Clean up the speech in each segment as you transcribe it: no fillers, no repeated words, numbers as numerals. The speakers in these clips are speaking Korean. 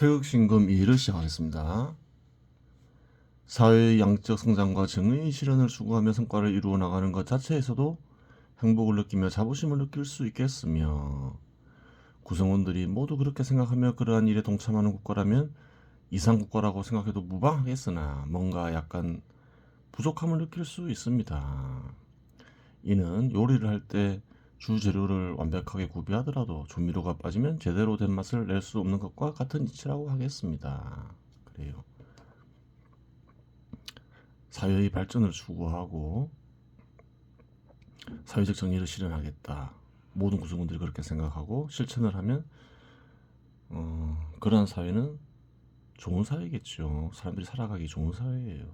태극신금 2를 시작하겠습니다. 사회의 양적 성장과 정의의 실현을 추구하며 성과를 이루어 나가는 것 자체에서도 행복을 느끼며 자부심을 느낄 수 있겠으며, 구성원들이 모두 그렇게 생각하며 그러한 일에 동참하는 국가라면 이상국가라고 생각해도 무방하겠으나 뭔가 약간 부족함을 느낄 수 있습니다. 이는 요리를 할 때 주재료를 완벽하게 구비하더라도 조미료가 빠지면 제대로 된 맛을 낼 수 없는 것과 같은 이치라고 하겠습니다. 그래요. 사회의 발전을 추구하고 사회적 정의를 실현하겠다. 모든 구성원들이 그렇게 생각하고 실천을 하면 그러한 사회는 좋은 사회겠죠. 사람들이 살아가기 좋은 사회예요.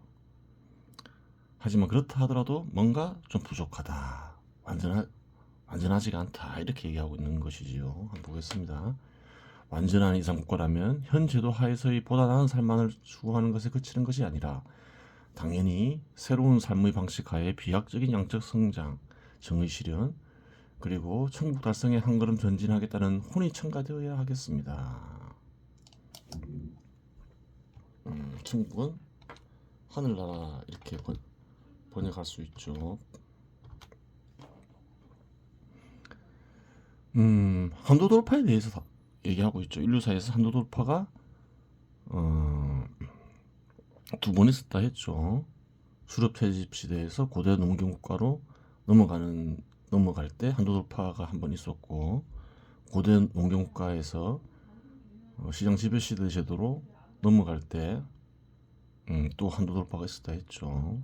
하지만 그렇다 하더라도 뭔가 좀 부족하다. 완전하지가 않다. 이렇게 얘기하고 있는 것이지요. 한번 보겠습니다. 완전한 이상국가라면 현 제도 하에서의 보다 나은 삶만을 추구하는 것에 그치는 것이 아니라 당연히 새로운 삶의 방식 하에 비약적인 양적 성장, 정의 실현, 그리고 천국 달성에 한 걸음 전진하겠다는 혼이 첨가되어야 하겠습니다. 천국은 하늘나라 이렇게 번역할 수 있죠. 한도 돌파에 대해서 얘기하고 있죠. 인류사에서 한도 돌파가 두 번 있었다 했죠. 수렵 채집 시대에서 고대 농경 국가로 넘어갈 때 한도 돌파가 한 번 있었고, 고대 농경 국가에서 시장 지배 시대 제도로 넘어갈 때 또 한도 돌파가 있었다 했죠.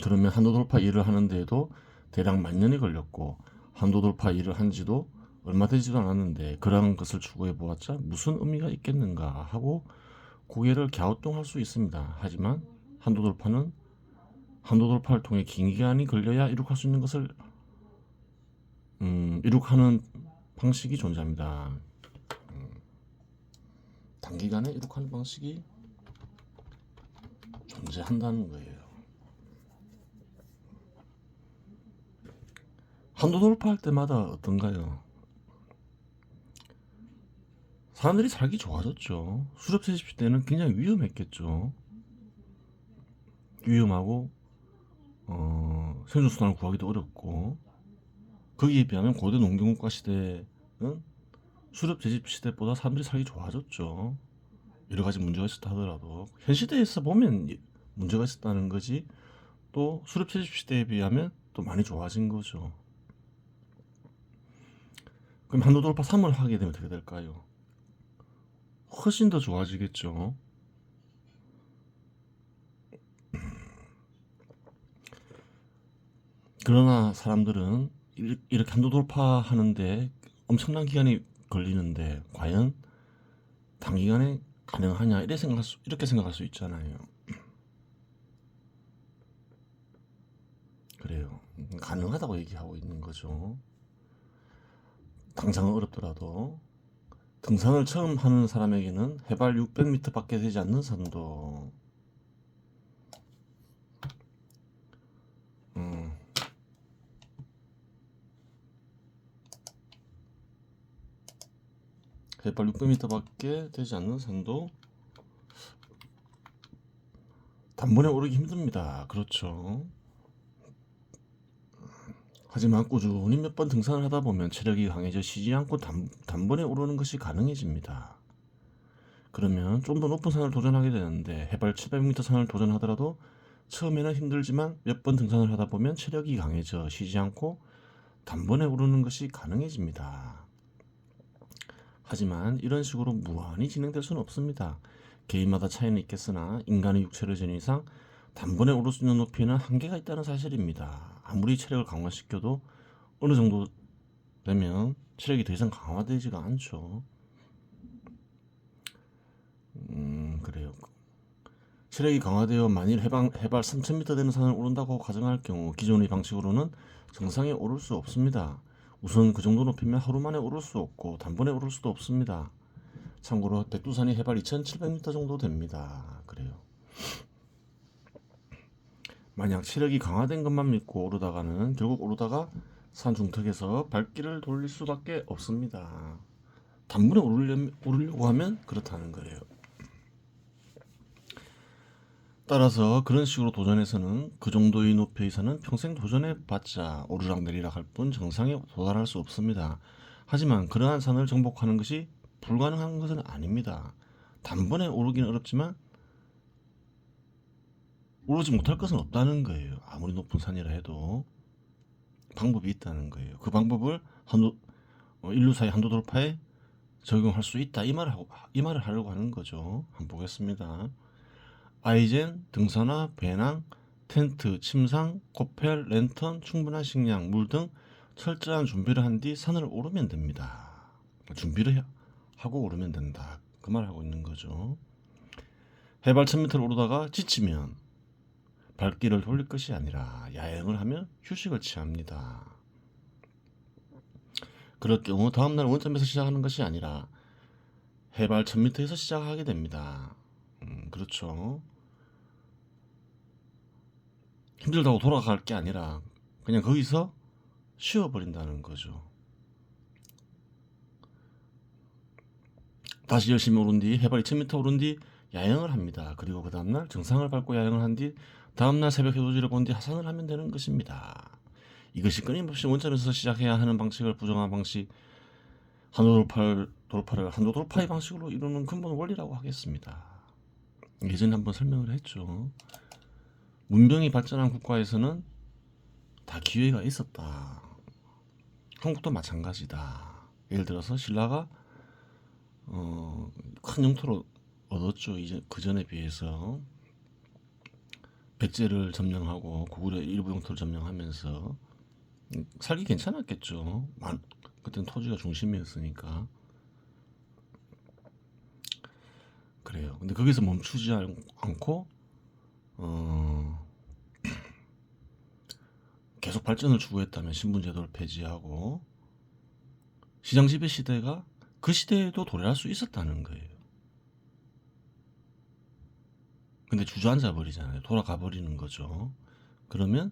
그러면 한도 돌파 일을 하는데도 대략 만 년이 걸렸고, 한도 돌파 일을 한 지도 얼마 되지도 않았는데 그러한 것을 추구해 보았자 무슨 의미가 있겠는가 하고 고개를 갸우뚱할 수 있습니다. 하지만 한도 돌파를 통해 긴 기간이 걸려야 이룩할 수 있는 것을 이룩하는 방식이 존재합니다. 단기간에 이룩하는 방식이 존재한다는 거예요. 한도 돌파할 때마다 어떤가요? 사람들이 살기 좋아졌죠. 수렵 채집 시대는 굉장히 위험했겠죠. 위험하고 생존수단을 구하기도 어렵고, 거기에 비하면 고대 농경국가 시대는 수렵 채집 시대보다 사람들이 살기 좋아졌죠. 여러 가지 문제가 있었다 하더라도 현 시대에서 보면 문제가 있었다는 거지, 또 수렵 채집 시대에 비하면 또 많이 좋아진 거죠. 그럼 한도 돌파 3을 하게 되면 어떻게 될까요? 훨씬 더 좋아지겠죠. 그러나 사람들은 이렇게 한도 돌파하는데 엄청난 기간이 걸리는데 과연 단기간에 가능하냐 이렇게 생각할 수 있잖아요. 그래요. 가능하다고 얘기하고 있는 거죠. 당장은 어렵더라도 등산을 처음 하는 사람에게는 해발 600m 밖에 되지 않는 산도, 해발 600m 밖에 되지 않는 산도 단번에 오르기 힘듭니다. 그렇죠. 하지만 꾸준히 몇 번 등산을 하다 보면 체력이 강해져 쉬지 않고 단번에 오르는 것이 가능해집니다. 그러면 좀 더 높은 산을 도전하게 되는데 해발 700m 산을 도전하더라도 처음에는 힘들지만 몇 번 등산을 하다 보면 체력이 강해져 쉬지 않고 단번에 오르는 것이 가능해집니다. 하지만 이런 식으로 무한히 진행될 수는 없습니다. 개인마다 차이는 있겠으나 인간의 육체를 지닌 이상 단번에 오를 수 있는 높이는 한계가 있다는 사실입니다. 아무리 체력을 강화시켜도 어느 정도 되면 체력이 더 이상 강화되지가 않죠. 그래요. 체력이 강화되어 만일 해발 3000m 되는 산을 오른다고 가정할 경우 기존의 방식으로는 정상에 오를 수 없습니다. 우선 그 정도 높이면 하루 만에 오를 수 없고 단번에 오를 수도 없습니다. 참고로 백두산이 해발 2700m 정도 됩니다. 그래요. 만약 체력이 강화된 것만 믿고 오르다가는 결국 오르다가 산중턱에서 발길을 돌릴 수밖에 없습니다. 단번에 오르려고 하면 그렇다는 거예요. 따라서 그런 식으로 도전해서는 그 정도의 높이 이상은 평생 도전해봤자 오르락내리락 할 뿐 정상에 도달할 수 없습니다. 하지만 그러한 산을 정복하는 것이 불가능한 것은 아닙니다. 단번에 오르기는 어렵지만 오르지 못할 것은 없다는 거예요. 아무리 높은 산이라 해도 방법이 있다는 거예요. 그 방법을 인류사의 한도 돌파에 적용할 수 있다. 이 말을 하려고 하는 거죠. 한번 보겠습니다. 아이젠, 등산화, 배낭, 텐트, 침상, 코펠, 랜턴, 충분한 식량, 물 등 철저한 준비를 한 뒤 산을 오르면 됩니다. 준비를 하고 오르면 된다. 그 말을 하고 있는 거죠. 해발 1000m를 오르다가 지치면 발길을 돌릴 것이 아니라 야행을 하며 휴식을 취합니다. 그럴 경우 다음날 원점에서 시작하는 것이 아니라 해발 1000m에서 시작하게 됩니다. 그렇죠. 힘들다고 돌아갈 게 아니라 그냥 거기서 쉬어버린다는 거죠. 다시 열심히 오른 뒤 해발 2000m 오른 뒤 야영을 합니다. 그리고 그 다음날 정상을 밟고 야영을 한 뒤 다음날 새벽 해돋이를 본 뒤 하산을 하면 되는 것입니다. 이것이 끊임없이 원점에서 시작해야 하는 방식을 부정한 방식, 한도 돌파를 한도 돌파의 방식으로 이루는 근본 원리라고 하겠습니다. 예전에 한번 설명을 했죠. 문명이 발전한 국가에서는 다 기회가 있었다. 한국도 마찬가지다. 예를 들어서 신라가 큰 영토를 얻었죠. 이제 그 전에 비해서 백제를 점령하고 고구려의 일부 영토를 점령하면서 살기 괜찮았겠죠. 그때는 토지가 중심이었으니까. 그래요. 근데 거기서 멈추지 않고 계속 발전을 추구했다면 신분제도를 폐지하고 시장지배 시대가 그 시대에도 도래할 수 있었다는 거예요. 근데 주저앉아 버리잖아요. 돌아가 버리는 거죠. 그러면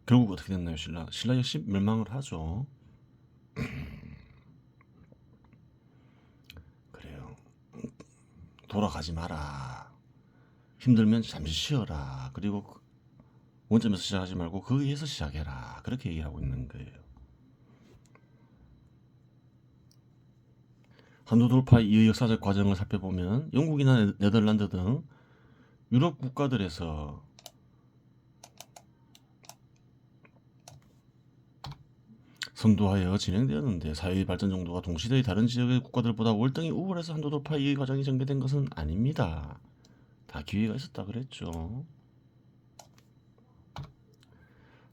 결국 어떻게 됐나요? 신라 역시 멸망을 하죠. 그래요. 돌아가지 마라. 힘들면 잠시 쉬어라. 그리고 원점에서 시작하지 말고 거기에서 시작해라. 그렇게 얘기하고 있는 거예요. 한도 돌파 이후 역사적 과정을 살펴보면 영국이나 네덜란드 등 유럽 국가들에서 선도하여 진행되었는데 사회의 발전 정도가 동시대의 다른 지역의 국가들보다 월등히 우월해서 한도 돌파 이후 과정이 전개된 것은 아닙니다. 다 기회가 있었다 그랬죠.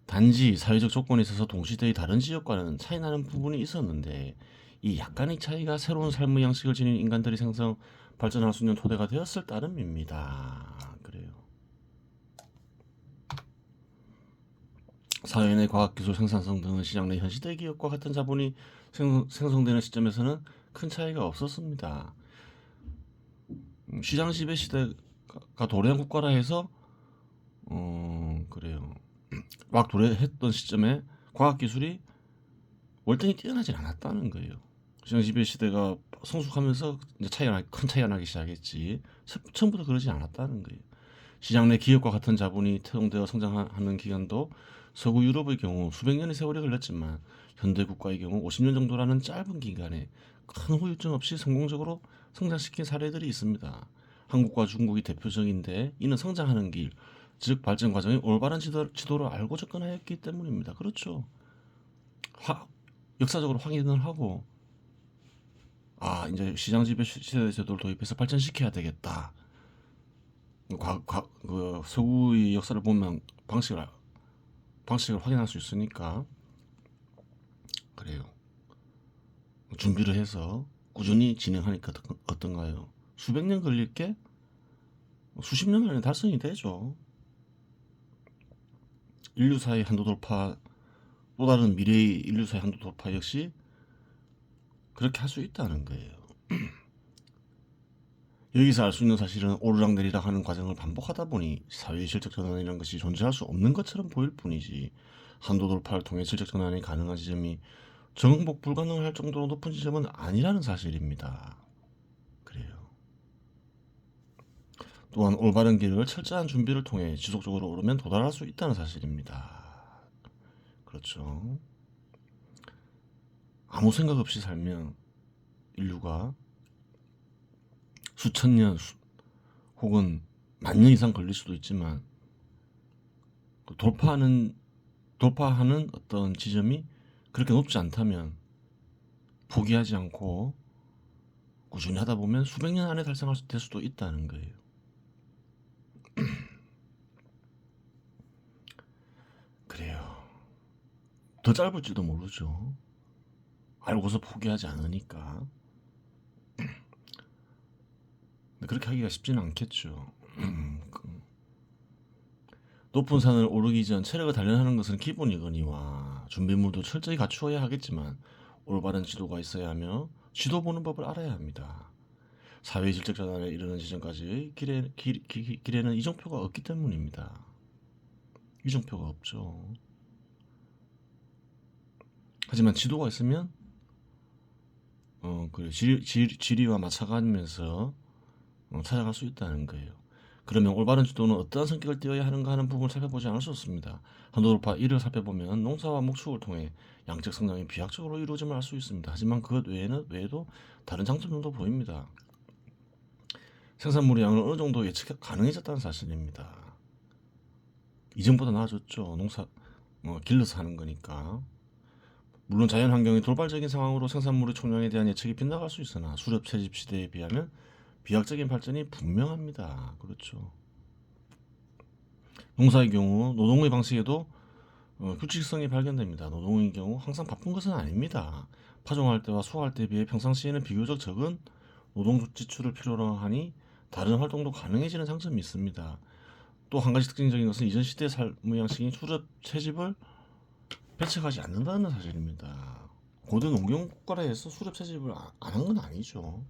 단지 사회적 조건에 있어서 동시대의 다른 지역과는 차이 나는 부분이 있었는데 이 약간의 차이가 새로운 삶의 양식을 지닌 인간들이 발전할 수 있는 토대가 되었을 따름입니다. 그래요. 사회 내 과학기술 생산성 등은 시장 내 현시대 기업과 같은 자본이 생성되는 시점에서는 큰 차이가 없었습니다. 시장 지배 시대가 도래한 국가라 해서 그래요. 막 도래했던 시점에 과학기술이 월등히 뛰어나진 않았다는 거예요. 시장 지배 시대가 성숙하면서 이제 큰 차이가 나기 시작했지 처음부터 그러지 않았다는 거예요. 시장 내 기업과 같은 자본이 태동되어 성장하는 기간도 서구 유럽의 경우 수백 년의 세월이 걸렸지만 현대 국가의 경우 50년 정도라는 짧은 기간에 큰 후유증 없이 성공적으로 성장시킨 사례들이 있습니다. 한국과 중국이 대표적인데 이는 성장하는 길, 즉 발전 과정의 올바른 지도를 알고 접근하였기 때문입니다. 그렇죠. 역사적으로 확인을 하고 이제 시장 지배 시대 제도를 도입해서 발전시켜야 되겠다. 그 서구의 역사를 보면 방식을 확인할 수 있으니까 그래요. 준비를 해서 꾸준히 진행하니까 어떤가요? 수백 년 걸릴 게 수십 년 만에 달성이 되죠. 인류사의 한도 돌파, 또 다른 미래의 인류사의 한도 돌파 역시 그렇게 할 수 있다는 거예요. 여기서 알 수 있는 사실은 오르락내리락 하는 과정을 반복하다 보니 사회의 실적 전환이라는 것이 존재할 수 없는 것처럼 보일 뿐이지 한도 돌파를 통해 질적 전환이 가능한 지점이 정복 불가능할 정도로 높은 지점은 아니라는 사실입니다. 그래요. 또한 올바른 길을 철저한 준비를 통해 지속적으로 오르면 도달할 수 있다는 사실입니다. 그렇죠. 아무 생각 없이 살면 인류가 수천 년 혹은 만 년 이상 걸릴 수도 있지만 돌파하는 어떤 지점이 그렇게 높지 않다면 포기하지 않고 꾸준히 하다 보면 수백 년 안에 달성할 수 될 수도 있다는 거예요. 그래요. 더 짧을지도 모르죠. 알고서 포기하지 않으니까. 그렇게 하기가 쉽지는 않겠죠. 높은 산을 오르기 전 체력을 단련하는 것은 기본이거니와 준비물도 철저히 갖추어야 하겠지만 올바른 지도가 있어야 하며 지도 보는 법을 알아야 합니다. 사회 질적 전환에 이르는 지점까지 길에는 이정표가 없기 때문입니다. 이정표가 없죠. 하지만 지도가 있으면 지리와 맞춰가면서 찾아갈 수 있다는 거예요. 그러면 올바른 지도는 어떠한 성격을 띄어야 하는가 하는 부분을 살펴보지 않을 수 없습니다. 한도 돌파 1을 살펴보면 농사와 목축을 통해 양적 성장이 비약적으로 이루어짐을 알 수 있습니다. 하지만 그것 외에도 다른 장점도 보입니다. 생산물의 양은 어느 정도 예측 가능해졌다는 사실입니다. 이전보다 나아졌죠. 길러서 하는 거니까. 물론 자연 환경이 돌발적인 상황으로 생산물의 총량에 대한 예측이 빗나갈 수 있으나 수렵 채집 시대에 비하면 비약적인 발전이 분명합니다. 그렇죠. 농사의 경우 노동의 방식에도 규칙성이 발견됩니다. 노동의 경우 항상 바쁜 것은 아닙니다. 파종할 때와 수확할 때에 비해 평상시에는 비교적 적은 노동 지출을 필요로 하니 다른 활동도 가능해지는 장점이 있습니다. 또 한 가지 특징적인 것은 이전 시대의 삶의 양식이 수렵 채집을 배척하지 않는다는 사실입니다. 고대 농경 국가라해서 수렵 채집을 안 한 건 아니죠.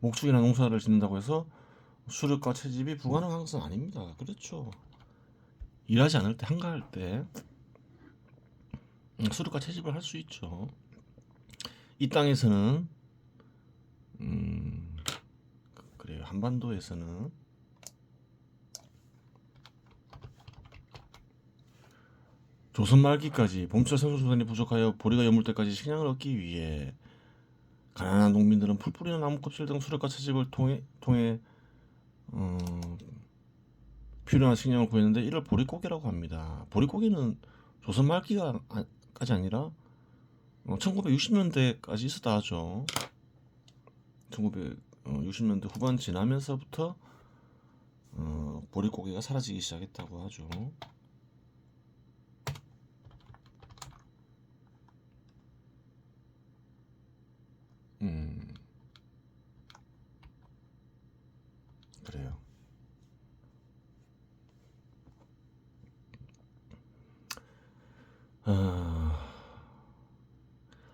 목축이나 농사를 짓는다고 해서 수렵과 채집이 불가능한 것은 아닙니다. 그렇죠. 일하지 않을 때 한가할 때 수렵과 채집을 할 수 있죠. 이 땅에서는 그래요. 한반도에서는 조선 말기까지 봄철 생수수단이 부족하여 보리가 여물 때까지 식량을 얻기 위해 가난한 농민들은 풀뿌리나 나무 껍질 등 수렵과 채집을 통해 필요한 식량을 구했는데 이를 보릿고개라고 합니다. 보릿고개는 조선 말기까지 아니라 1960년대까지 있었다 하죠. 1960년대 후반 지나면서부터 보릿고개가 사라지기 시작했다고 하죠. 그래요.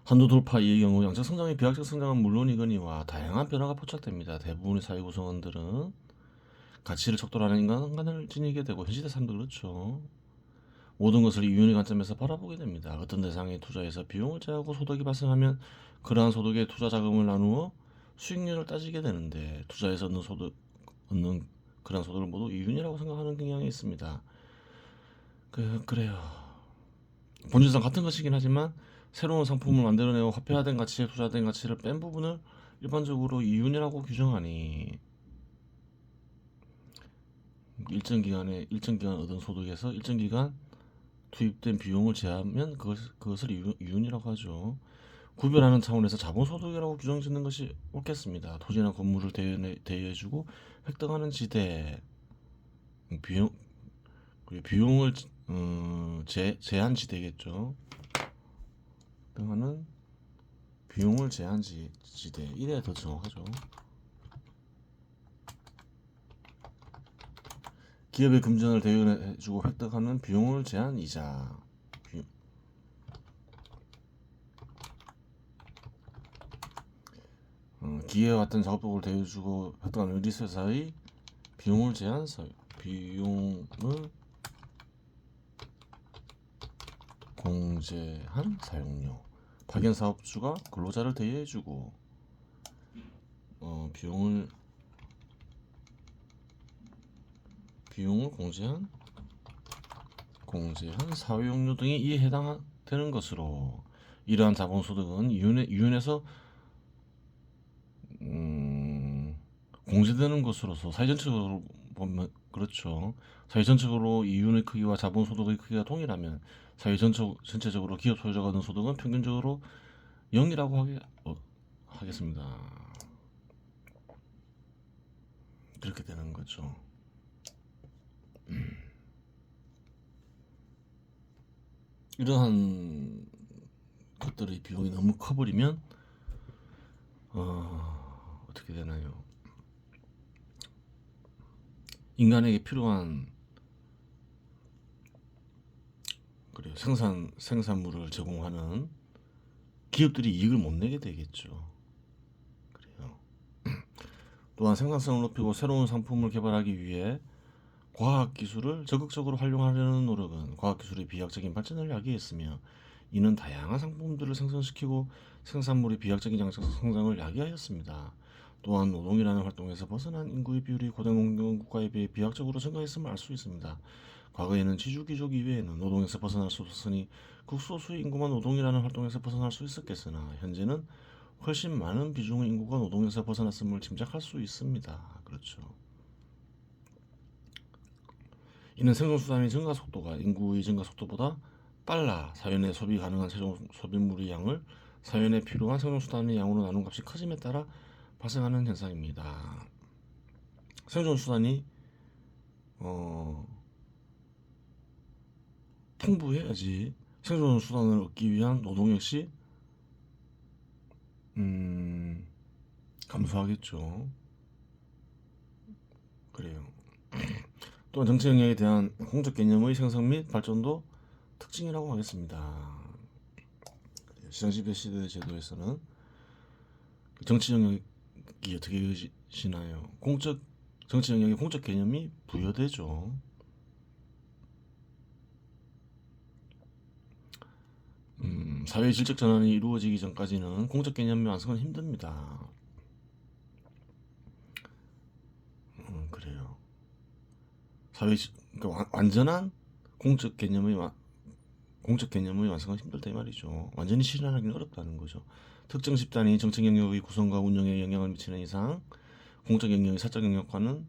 한도 돌파 이의 경우 양적 성장의 비약적 성장은 물론이거니와 다양한 변화가 포착됩니다. 대부분의 사회 구성원들은 가치를 척도하는 인간관을 지니게 되고 현시대 사람도 그렇죠. 모든 것을 이윤의 관점에서 바라보게 됩니다. 어떤 대상에 투자해서 비용을 제하고 소득이 발생하면 그러한 소득의 투자 자금을 나누어 수익률을 따지게 되는데 투자해서 얻는 그러한 소득을 모두 이윤이라고 생각하는 경향이 있습니다. 그래요. 본질상 같은 것이긴 하지만 새로운 상품을 만들어내고 화폐화된 가치에 투자된 가치를 뺀 부분을 일반적으로 이윤이라고 규정하니 일정 기간 얻은 소득에서 일정 기간 투입된 비용을 제하면 그것을 이윤이라고 하죠. 구별하는 차원에서 자본소득이라고 규정짓는 것이 옳겠습니다. 토지나 건물을 대여해주고 획득하는 지대, 비용을 제한 지대겠죠. 획득하는 비용을 제한 지대, 이래야 더 정확하죠. 기업의 금전을 대여해주고 획득하는 비용을 제한 이자. 기회와 같은 작업복을 대여주고 획득하는 리스회사의 비용을 제한 비용을 공제한 사용료. 파견 사업주가 근로자를 대여해주고 비용을 공제한 사회용료 등이 이에 해당되는 것으로 이러한 자본소득은 이윤에서 공제되는 것으로서 사회 전체적으로 보면 그렇죠. 사회 전체적으로 이윤의 크기와 자본소득의 크기가 동일하면 사회 전체적으로 기업 소유자가 얻는 소득은 평균적으로 0이라고 하겠습니다. 그렇게 되는 거죠. 이러한 것들의 비용이 너무 커버리면 어떻게 되나요? 인간에게 필요한 그래요. 생산물을 제공하는 기업들이 이익을 못 내게 되겠죠. 그래요. 또한 생산성을 높이고 새로운 상품을 개발하기 위해 과학기술을 적극적으로 활용하려는 노력은 과학기술의 비약적인 발전을 야기했으며 이는 다양한 상품들을 생성시키고 생산물의 비약적인 성장을 야기하였습니다. 또한 노동이라는 활동에서 벗어난 인구의 비율이 고대농경 국가에 비해 비약적으로 증가했음을 알 수 있습니다. 과거에는 지주귀족 이외에는 노동에서 벗어날 수 없었으니 극소수의 인구만 노동이라는 활동에서 벗어날 수 있었겠으나 현재는 훨씬 많은 비중의 인구가 노동에서 벗어났음을 짐작할 수 있습니다. 그렇죠. 이는 생존수단의 증가 속도가 인구의 증가 속도보다 빨라 사회내 소비 가능한 최종 소비물의 양을 사회내 필요한 생존수단의 양으로 나눈 값이 커짐에 따라 발생하는 현상입니다. 생존수단이 풍부해야지 생존수단을 얻기 위한 노동 역시 감소하겠죠. 그래요. 또한 정치 영역에 대한 공적 개념의 생성 및 발전도 특징이라고 하겠습니다. 시장지배 시대 제도에서는 정치 영역이 어떻게 되시나요? 정치 영역에 공적 개념이 부여되죠. 사회의 질적 전환이 이루어지기 전까지는 공적 개념의 완성은 힘듭니다. 그래요. 그러니까 완전한 공적 개념의 완성은 힘들다 이 말이죠. 완전히 실현하기는 어렵다는 거죠. 특정 집단이 정책 영역의 구성과 운영에 영향을 미치는 이상 공적 영역의 사적 영역과는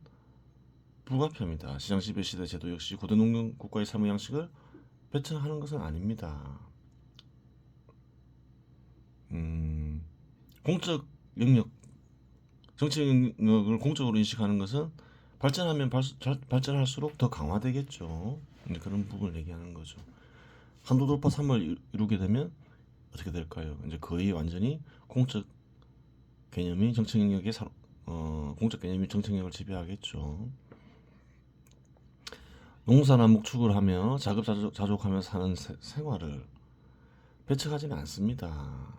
불가피합니다. 시장 지배 시대 제도 역시 고대 농경 국가의 사무 양식을 배척하는 것은 아닙니다. 공적 영역, 정치 영역을 공적으로 인식하는 것은 발전하면 발전할수록 더 강화되겠죠. 그런 부분을 얘기하는 거죠. 한도 돌파 3을 이루게 되면 어떻게 될까요? 이제 거의 완전히 공적 개념이 정책 영역에 공적 개념이 정책 영역을 지배하겠죠. 농사나 목축을 하며 자급자족하며 사는 생활을 배척하지는 않습니다.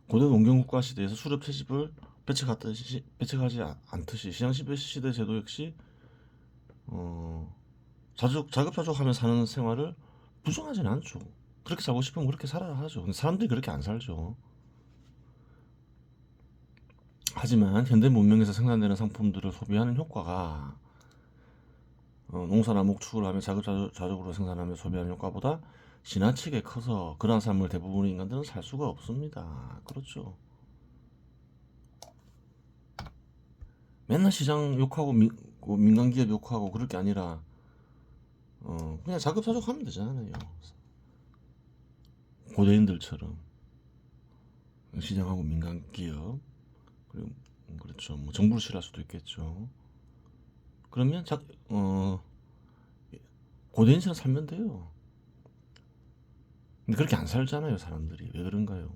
고대 농경국가 시대에서 수렵 채집을 배척하지 않듯이 시장 시대 제도 역시 자급자족하며 사는 생활을 부정하지는 않죠. 그렇게 살고 싶으면 그렇게 살아야 하죠. 근데 사람들이 그렇게 안 살죠. 하지만 현대 문명에서 생산되는 상품들을 소비하는 효과가 농사나 목축을 하며 자급자족으로 생산하며 소비하는 효과보다 지나치게 커서 그러한 삶을 대부분의 인간들은 살 수가 없습니다. 그렇죠. 맨날 시장 욕하고 민간기업 욕하고 그럴 게 아니라 그냥 자급자족하면 되잖아요. 고대인들처럼 시장하고 민간기업 그리고 그렇죠. 뭐 정부를 싫어할 수도 있겠죠. 그러면 고대인처럼 살면 돼요. 근데 그렇게 안 살잖아요, 사람들이. 왜 그런가요?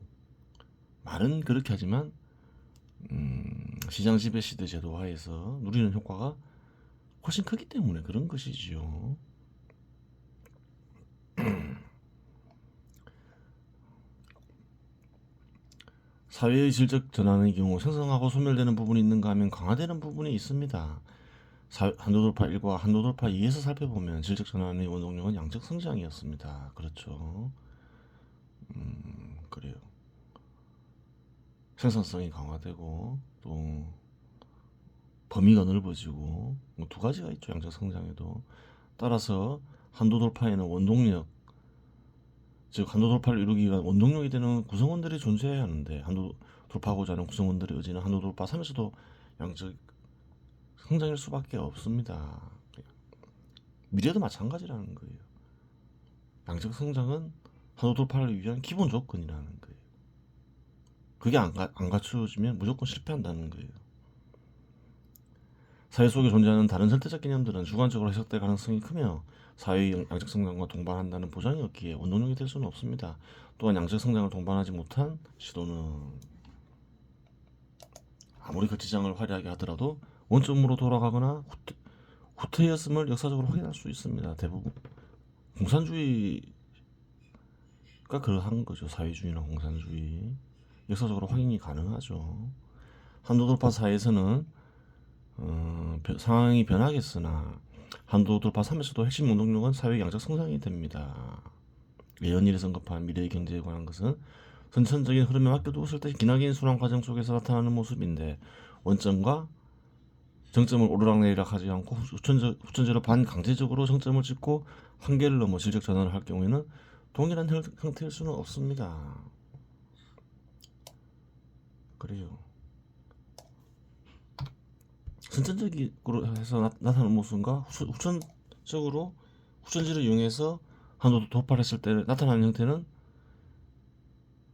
말은 그렇게 하지만 시장 지배 시대 제도 하에서 누리는 효과가 훨씬 크기 때문에 그런 것이지요. 사회의 질적 전환의 경우 생성하고 소멸되는 부분이 있는가 하면 강화되는 부분이 있습니다. 한도돌파 1과 한도돌파 2에서 살펴보면 질적 전환의 원동력은 양적 성장이었습니다. 그렇죠. 그래요. 생산성이 강화되고 또 범위가 넓어지고 뭐 두 가지가 있죠. 양적 성장에도. 따라서 한도 돌파에는 원동력, 즉 한도 돌파를 이루기 위한 원동력이 되는 구성원들이 존재해야 하는데, 한도 돌파하고자 하는 구성원들의 의지는 한도 돌파 3에서도 양적 성장일 수밖에 없습니다. 미래도 마찬가지라는 거예요. 양적 성장은 한도 돌파를 위한 기본 조건이라는 거예요. 그게 안 갖추어지면 무조건 실패한다는 거예요. 사회 속에 존재하는 다른 절대적 개념들은 주관적으로 해석될 가능성이 크며 사회의 양적 성장과 동반한다는 보장이 없기에 원동력이 될 수는 없습니다. 또한 양적 성장을 동반하지 못한 시도는 아무리 거치장을 화려하게 하더라도 원점으로 돌아가거나 후퇴였음을 역사적으로 확인할 수 있습니다. 대부분 공산주의가 그러한 거죠. 사회주의나 공산주의. 역사적으로 확인이 가능하죠. 한도 돌파 사회에서는 상황이 변하겠으나 한도 돌파 3에서도 핵심 원동력은 사회 양적 성장이 됩니다. 예언일에 언급한 미래의 경제에 관한 것은 선천적인 흐름에 맡겨두었을 때 기나긴 순환 과정 속에서 나타나는 모습인데, 원점과 정점을 오르락내리락 하지 않고 후천적으로 반강제적으로 정점을 찍고 한계를 넘어 질적 전환을 할 경우에는 동일한 형태일 수는 없습니다. 그래요. 선천적으로 해서 나타나는 모습과 후천지를 이용해서 한도 돌파를 했을 때 나타나는 형태는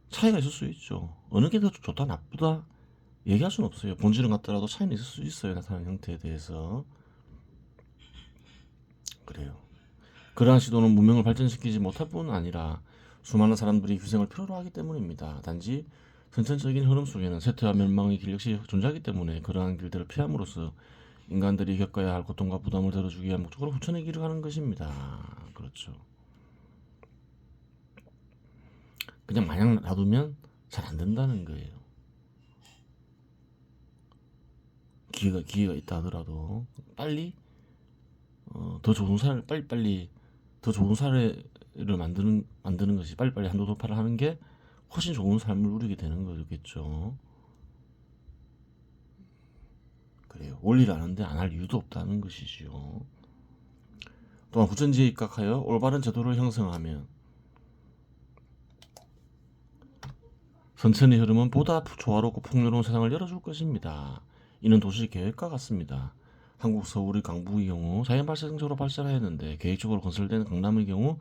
차이가 있을 수 있죠. 어느 게 더 좋다 나쁘다 얘기할 수는 없어요. 본질은 같더라도 차이는 있을 수 있어요. 나타나는 형태에 대해서. 그래요. 그러한 시도는 문명을 발전시키지 못할 뿐 아니라 수많은 사람들이 희생을 필요로 하기 때문입니다. 단지 선천적인 흐름 속에는 쇠퇴와 멸망의 길 역시 존재하기 때문에 그러한 길들을 피함으로써 인간들이 겪어야 할 고통과 부담을 덜어주기 위한 목적으로 후천의 길을 가는 것입니다. 그렇죠. 그냥 마냥 놔두면 잘 안 된다는 거예요. 기회가 있다 하더라도 빨리 더 좋은 사례를 빨리빨리 더 좋은 사례를 만드는 것이, 빨리빨리 한도 돌파를 하는 게 훨씬 좋은 삶을 누리게 되는 거겠죠. 그래요. 원리를 아는데 안 할 이유도 없다는 것이지요. 또한 후천지에 입각하여 올바른 제도를 형성하면 선천의 흐름은 보다 조화롭고 풍요로운 세상을 열어줄 것입니다. 이는 도시 계획과 같습니다. 한국 서울의 강북의 경우 자연 발생적으로 발달하였는데, 계획적으로 건설된 강남의 경우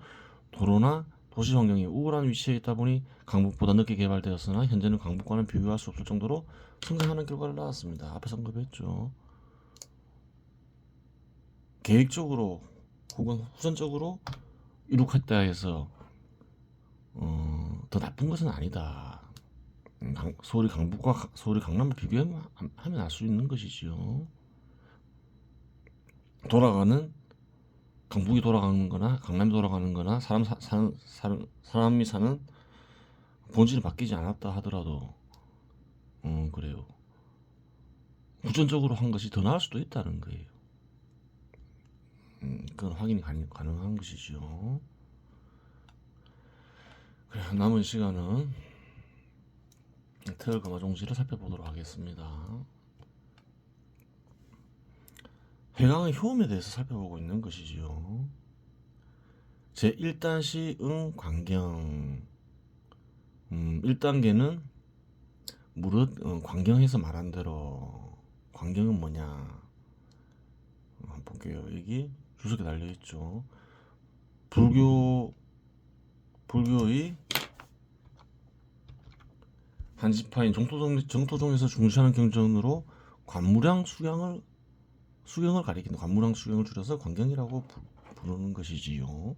도로나 도시 환경이 우울한 위치에 있다 보니 강북보다 늦게 개발되었으나 현재는 강북과는 비교할 수 없을 정도로 성장하는 결과를 낳았습니다. 앞에서 언급했죠. 계획적으로 혹은 후천적으로 이룩했다 해서 더 나쁜 것은 아니다. 서울이 강북과 서울이 강남을 비교하면 알 수 있는 것이지요. 돌아가는 강북이 돌아가는 거나 강남이 돌아가는 거나 사람이 사는 본질이 바뀌지 않았다 하더라도 그래요. 후천적으로 한 것이 더 나을 수도 있다는 거예요. 그건 확인이 가능한 것이죠. 그래, 남은 시간은 태열 금화종지를 살펴보도록 하겠습니다. 회광의 효험에 대해서 살펴보고 있는 것이지요. 제1단시 광경. 1단계는 무릇 광경에서 말한 대로. 광경은 뭐냐 한번 볼게요. 여기 주석에 달려있죠. 불교의 한지파인 정토종에서 중시하는 경전으로 관무량 수경을 가리키는, 관무량 수경을 줄여서 광경이라고 부르는 것이지요.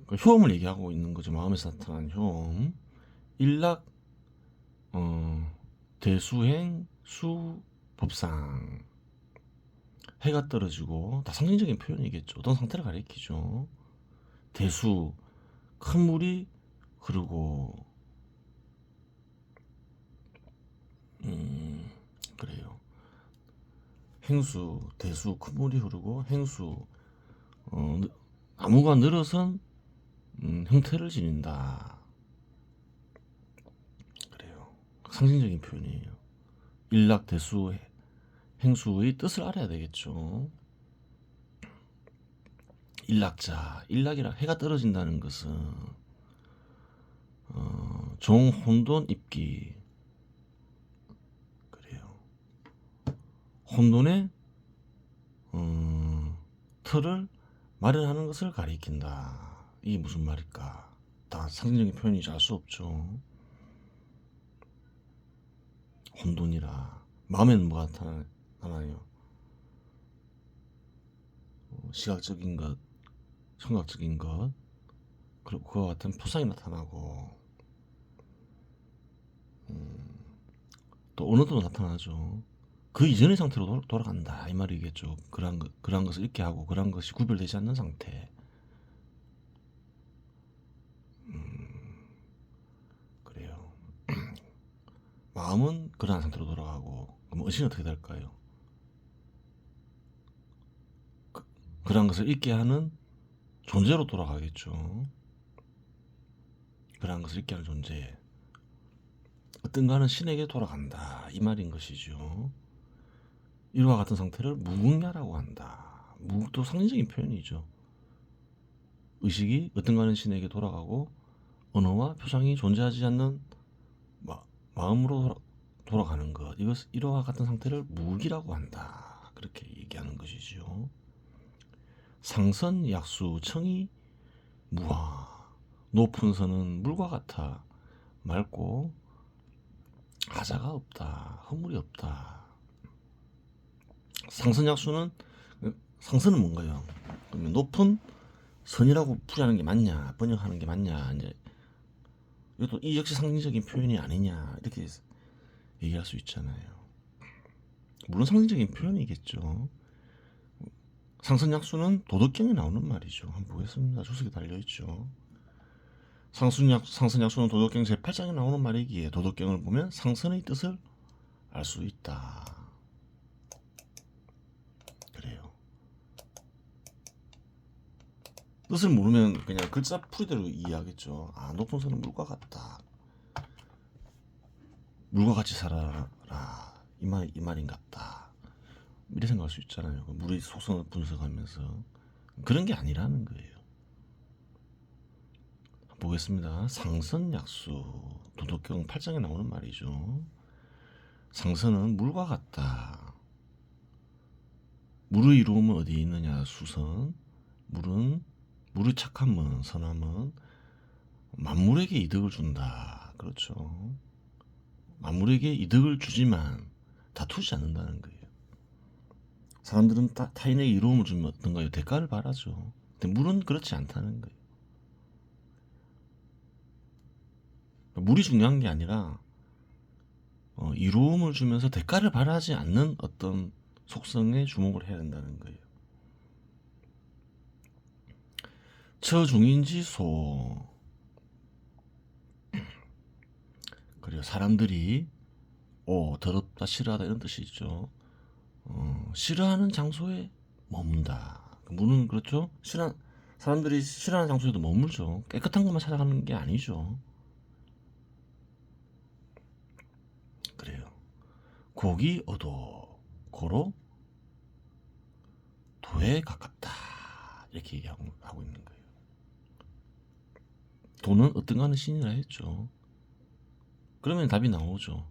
그 효험을 얘기하고 있는 거죠. 마음에서 나타난 효험. 일락 대수행 수법상. 해가 떨어지고, 다 상징적인 표현이겠죠. 어떤 상태를 가리키죠. 대수, 큰 물이 흐르고, 그래요. 행수, 대수, 큰 물이 흐르고 행수, 나무가 늘어선 형태를 지닌다. 그래요. 상징적인 표현이에요. 일락, 대수, 행수의 뜻을 알아야 되겠죠. 일락자, 일락이라 해가 떨어진다는 것은 종혼돈 입기. 그래요. 혼돈의 틀을 마련하는 것을 가리킨다. 이게 무슨 말일까? 다 상징적인 표현이지 알 수 없죠. 혼돈이라 마음에는 뭐가 나타나요? 시각적인 것, 청각적인 것, 그리고 그와 같은 표상이 나타나고 또 언어도 나타나죠. 그 이전의 상태로 돌아간다 이 말이겠죠. 그러한 것을 잊게 하고 그러한 것이 구별되지 않는 상태. 그래요. 마음은 그러한 상태로 돌아가고 그럼 의식은 어떻게 될까요? 그러한 것을 잊게 하는 존재로 돌아가겠죠. 그러한 것을 잊게 하는 존재. 어떤가는 신에게 돌아간다 이 말인 것이죠. 이와 같은 상태를 무궁야라고 한다. 무국도 상징적인 표현이죠. 의식이 어떤가는 신에게 돌아가고 언어와 표상이 존재하지 않는 마음으로 돌아가는 것. 이와 같은 상태를 무기라고 한다. 그렇게 얘기하는 것이죠. 상선, 약수, 청이, 무화. 높은 선은 물과 같아. 맑고 하자가 없다. 허물이 없다. 상선약수는 상선은 뭔가요? 그러면 높은 선이라고 풀이하는 게 맞냐, 번역하는 게 맞냐, 이제 이것도 이 역시 상징적인 표현이 아니냐 이렇게 얘기할 수 있잖아요. 물론 상징적인 표현이겠죠. 상선약수는 도덕경에 나오는 말이죠. 한번 보겠습니다. 주석에 달려있죠. 상선약수는 도덕경 제8장에 나오는 말이기에 도덕경을 보면 상선의 뜻을 알 수 있다. 그래요. 뜻을 모르면 그냥 글자 풀이대로 이해하겠죠. 아, 높은 선은 물과 같다. 물과 같이 살아라. 이 말인 같다. 이렇게 생각할 수 있잖아요. 물의 속성을 분석하면서. 그런 게 아니라는 거예요. 보겠습니다. 상선약수. 도덕경 8장에 나오는 말이죠. 상선은 물과 같다. 물의 이로움은 어디에 있느냐? 수선. 물의 착함은, 선함은 만물에게 이득을 준다. 그렇죠. 만물에게 이득을 주지만 다투지 않는다는 거예요. 사람들은 타인에게 이로움을 주면 어떤가요? 대가를 바라죠. 근데 물은 그렇지 않다는 거예요. 물이 중요한 게 아니라 이로움을 주면서 대가를 바라지 않는 어떤 속성에 주목을 해야 된다는 거예요. 처중인지소. 그리고 사람들이 더럽다, 싫어하다 이런 뜻이 있죠. 싫어하는 장소에 머문다. 물은 그렇죠. 사람들이 싫어하는 장소에도 머물죠. 깨끗한 것만 찾아가는 게 아니죠. 그래요. 고기 어도 고로 도에 가깝다. 이렇게 얘기하고 있는 거예요. 도는 어떤가는 신이라 했죠. 그러면 답이 나오죠.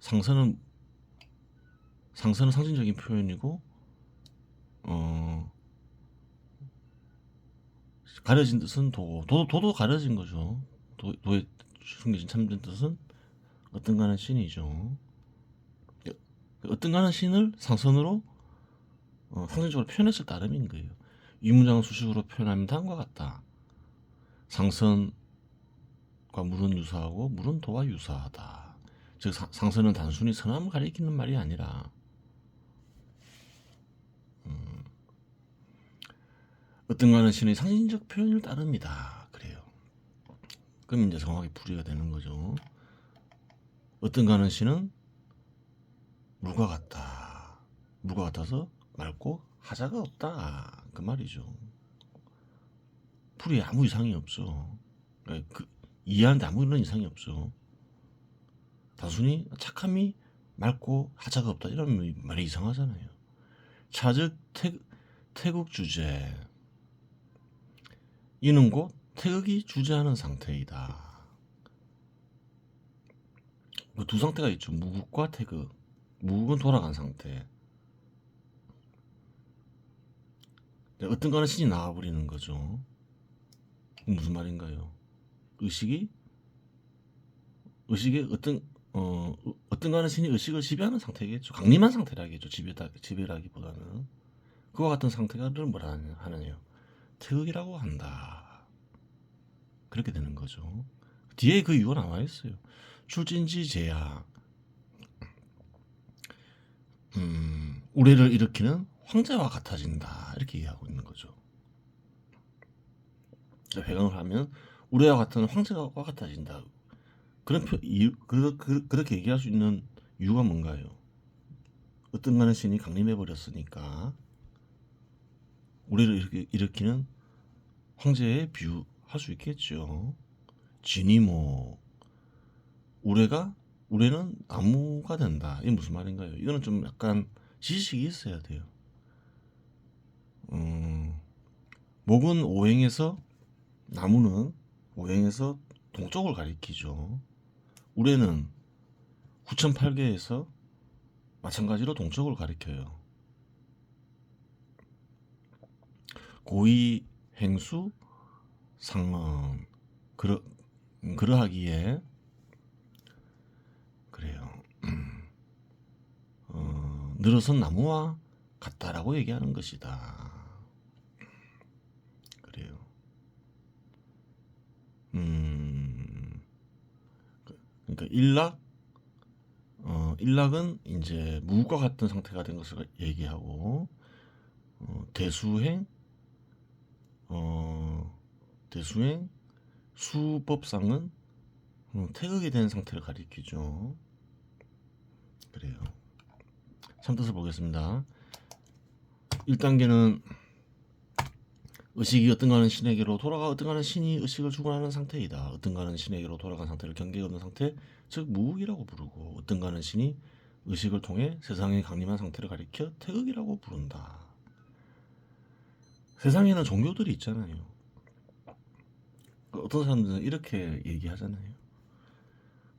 상선은 상징적인 표현이고 가려진 뜻은 도도 가려진 거죠. 도에 숨겨진 참된 뜻은 어떤가는 신이죠. 어떤가는 신을 상선으로 상징적으로 표현했을 따름인 거예요. 이 문장을 수식으로 표현하면 다음과 같다. 상선과 물은 유사하고 물은 도와 유사하다. 즉 상선은 단순히 선함을 가리키는 말이 아니라 어떤가는 신의 상징적 표현을 따릅니다. 그래요. 그럼 이제 정확히 풀이가 되는 거죠. 어떤가는 신은 물과 같다. 물과 같아서 맑고 하자가 없다. 그 말이죠. 풀이에 아무 이상이 없어. 이해하는데 아무 이런 이상이 없어. 단순히 착함이 맑고 하자가 없다 이런 말이 이상하잖아요. 차즉 태극 주제. 이는 곧 태극이 주재하는 상태이다. 그 두 상태가 있죠. 무국과 태극. 무국은 돌아간 상태. 어떤 거는 신이 나와버리는 거죠. 무슨 말인가요? 의식에 어떤 거는 신이 의식을 지배하는 상태겠죠. 강림한 상태라겠죠. 지배라기보다는 그와 같은 상태가를 뭐라 하느냐? 태극이라고 한다. 그렇게 되는 거죠. 뒤에 그 이유가 나와 있어요. 출진지 제야. 우레를 일으키는 황제와 같아진다. 이렇게 이해하고 있는 거죠. 회강을 하면 우레와 같은 황제와 같아진다. 그렇게 얘기할 수 있는 이유가 뭔가요? 어떤 가는 신이 강림해 버렸으니까 우리를 일으키는 황제에 비유할 수 있겠죠. 지니모. 우레는 나무가 된다. 이게 무슨 말인가요? 이거는 좀 약간 지식이 있어야 돼요. 목은 오행에서, 나무는 오행에서 동쪽을 가리키죠. 우레는 9,008개에서 마찬가지로 동쪽을 가리켜요. 고의, 행수, 상언. 그러하기에 그래요. 늘어선 나무와 같다라고 얘기하는 것이다. 그래요. 그러니까 일락은 이제 무과 같은 상태가 된 것을 얘기하고, 대수행, 수법상은 태극이 된 상태를 가리키죠. 그래요. 참뜻을 보겠습니다. 1단계는 의식이 어떤가는 신에게로 돌아가 어떤가는 신이 의식을 주관하는 상태이다. 어떤가는 신에게로 돌아간 상태를 경계가 없는 상태, 즉 무국이라고 부르고, 어떤가는 신이 의식을 통해 세상에 강림한 상태를 가리켜 태극이라고 부른다. 세상에는 종교들이 있잖아요. 어떤 사람들은 이렇게 얘기하잖아요.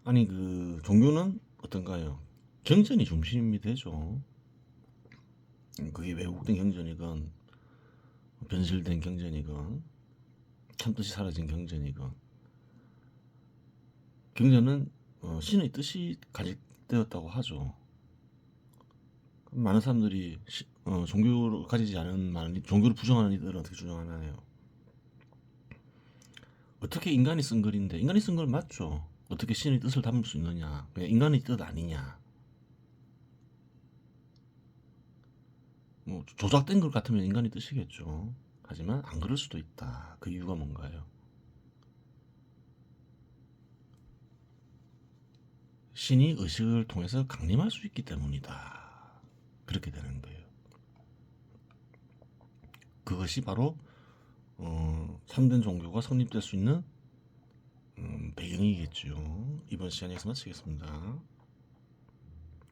아니 그 종교는 어떤가요? 경전이 중심이 되죠. 그게 왜곡된 경전이건 변질된 경전이건 참뜻이 사라진 경전이건, 경전은 신의 뜻이 가지되었다고 하죠. 많은 사람들이 종교를 가지지 않은 종교를 부정하는 이들은 어떻게 주장하나요? 어떻게 인간이 쓴 글인데, 인간이 쓴 글 맞죠? 어떻게 신의 뜻을 담을 수 있느냐? 그냥 인간의 뜻 아니냐? 뭐 조작된 것 같으면 인간의 뜻이겠죠. 하지만 안 그럴 수도 있다. 그 이유가 뭔가요? 신이 의식을 통해서 강림할 수 있기 때문이다. 그렇게 되는 거예요. 그것이 바로 참된 종교가 성립될 수 있는 배경이겠죠. 이번 시간에 여기서 마치겠습니다.